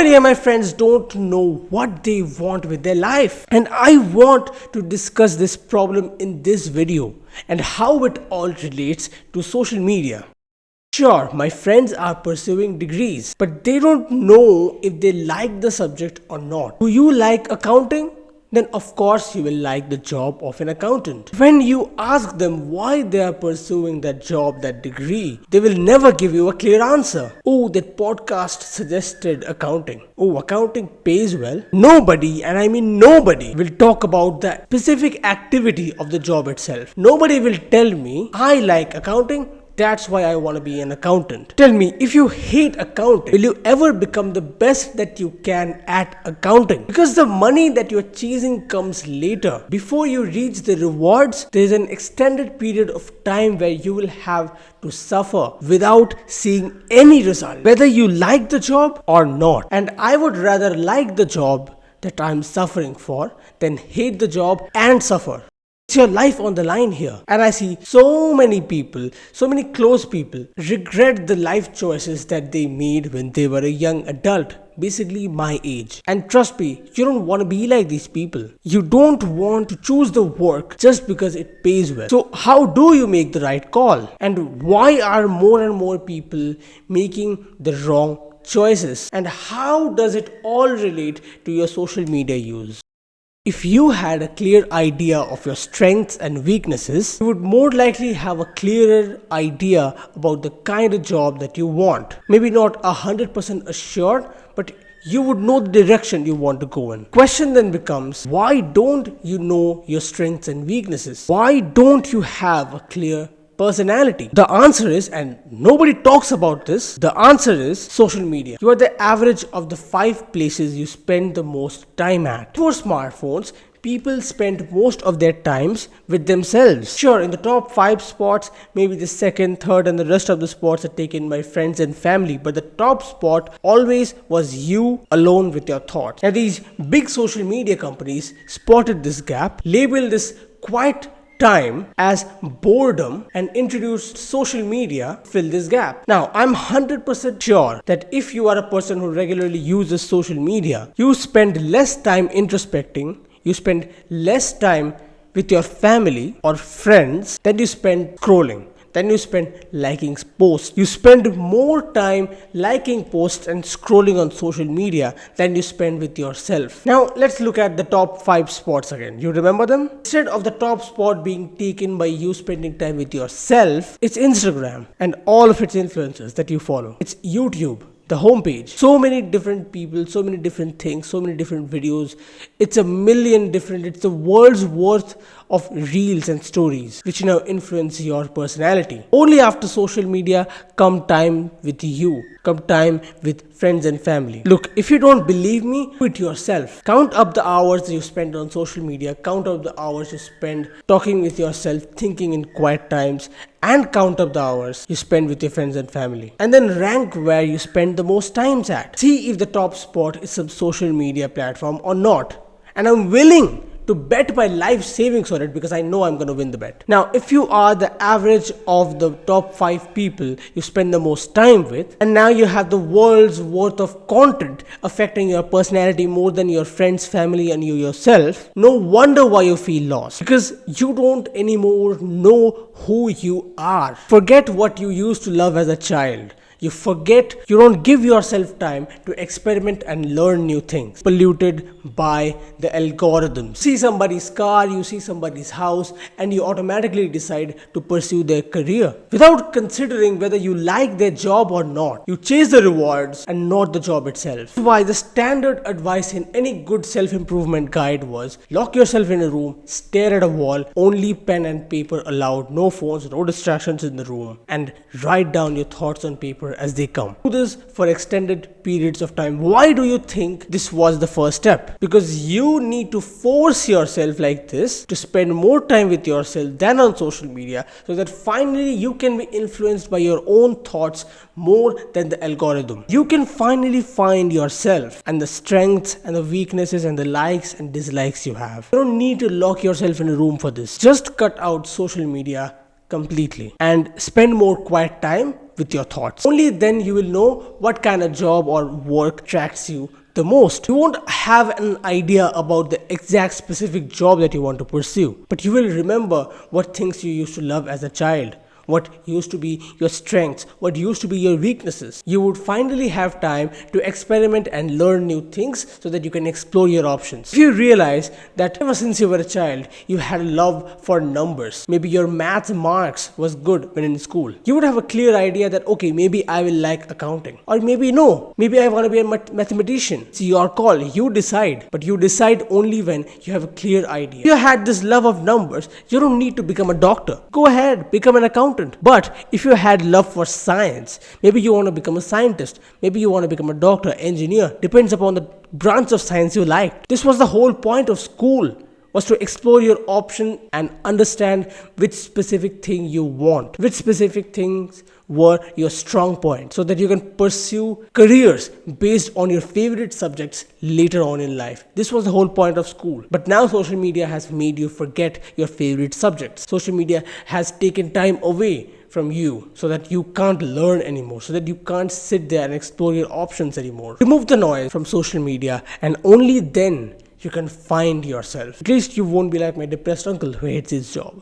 many of my friends don't know what they want with their life. And I want to discuss this problem in this video and how it all relates to social media. Sure, my friends are pursuing degrees, but they don't know if they like the subject or not. Do you like accounting? Then of course you will like the job of an accountant. When you ask them why they are pursuing that job, that degree, they will never give you a clear answer. Oh, that podcast suggested accounting. Oh, accounting pays well. Nobody, and I mean nobody, will talk about the specific activity of the job itself. Nobody will tell me, I like accounting, that's why I want to be an accountant. Tell me, if you hate accounting, will you ever become the best that you can at accounting? Because the money that you're chasing comes later. Before you reach the rewards, there is an extended period of time where you will have to suffer without seeing any result, whether you like the job or not. And I would rather like the job that I'm suffering for than hate the job and suffer. It's your life on the line here. And I see so many people, so many close people regret the life choices that they made when they were a young adult, basically my age. And trust me, you don't want to be like these people. You don't want to choose the work just because it pays well. So how do you make the right call? And why are more and more people making the wrong choices? And how does it all relate to your social media use? If you had a clear idea of your strengths and weaknesses, you would more likely have a clearer idea about the kind of job that you want. Maybe not 100% assured, but you would know the direction you want to go in. Question then becomes, why don't you know your strengths and weaknesses? Why don't you have a clear personality? The answer is, and nobody talks about this, the answer is social media. You are the average of the 5 places you spend the most time at. For smartphones, people spend most of their times with themselves. Sure, in the top 5 spots, maybe the second, third, and the rest of the spots are taken by friends and family, but the top spot always was you alone with your thoughts. Now these big social media companies spotted this gap, labeled this quiet time as boredom, and introduced social media to fill this gap. Now, I'm 100% sure that if you are a person who regularly uses social media, you spend less time introspecting, you spend less time with your family or friends than you spend scrolling. Then you spend liking posts. You spend more time liking posts and scrolling on social media than you spend with yourself. Now let's look at the top 5 spots again. You remember them? Instead of the top spot being taken by you spending time with yourself, it's Instagram and all of its influencers that you follow. It's YouTube, the homepage. So many different people, so many different things, so many different videos. It's it's the world's worth of reels and stories which now influence your personality. Only after social media come time with you, come time with friends and family. Look, if you don't believe me, do it yourself. Count up the hours that you spend on social media, count up the hours you spend talking with yourself, thinking in quiet times, and count up the hours you spend with your friends and family. And then rank where you spend the most times at. See if the top spot is some social media platform or not. And I'm willing to bet my life savings on it because I know I'm going to win the bet. Now, if you are the average of the top 5 people you spend the most time with, and now you have the world's worth of content affecting your personality more than your friends, family, and you yourself, no wonder why you feel lost. Because you don't anymore know who you are. Forget what you used to love as a child. You forget, you don't give yourself time to experiment and learn new things, polluted by the algorithms. See somebody's car, you see somebody's house, and you automatically decide to pursue their career without considering whether you like their job or not. You chase the rewards and not the job itself. That's why the standard advice in any good self-improvement guide was lock yourself in a room, stare at a wall, only pen and paper allowed, no phones, no distractions in the room, and write down your thoughts on paper as they come. Do this for extended periods of time. Why do you think this was the first step? Because you need to force yourself like this to spend more time with yourself than on social media, so that finally you can be influenced by your own thoughts more than the algorithm. You can finally find yourself and the strengths and the weaknesses and the likes and dislikes you have. You don't need to lock yourself in a room for this. Just cut out social media completely and spend more quiet time with your thoughts. Only then you will know what kind of job or work attracts you the most. You won't have an idea about the exact specific job that you want to pursue, but you will remember what things you used to love as a child, what used to be your strengths, what used to be your weaknesses. You would finally have time to experiment and learn new things so that you can explore your options. If you realize that ever since you were a child, you had a love for numbers, maybe your math marks was good when in school, you would have a clear idea that, okay, maybe I will like accounting, or maybe no, maybe I want to be a mathematician. It's your call, you decide, but you decide only when you have a clear idea. If you had this love of numbers, you don't need to become a doctor. Go ahead, become an accountant. But if you had love for science, maybe you want to become a scientist, maybe you want to become a doctor, engineer, depends upon the branch of science you liked. This was the whole point of school, was to explore your option and understand which specific thing you want, which specific things were your strong points, so that you can pursue careers based on your favorite subjects later on in life. This was the whole point of school. But now social media has made you forget your favorite subjects. Social media has taken time away from you so that you can't learn anymore, so that you can't sit there and explore your options anymore. Remove the noise from social media, and only then you can find yourself. At least you won't be like my depressed uncle who hates his job.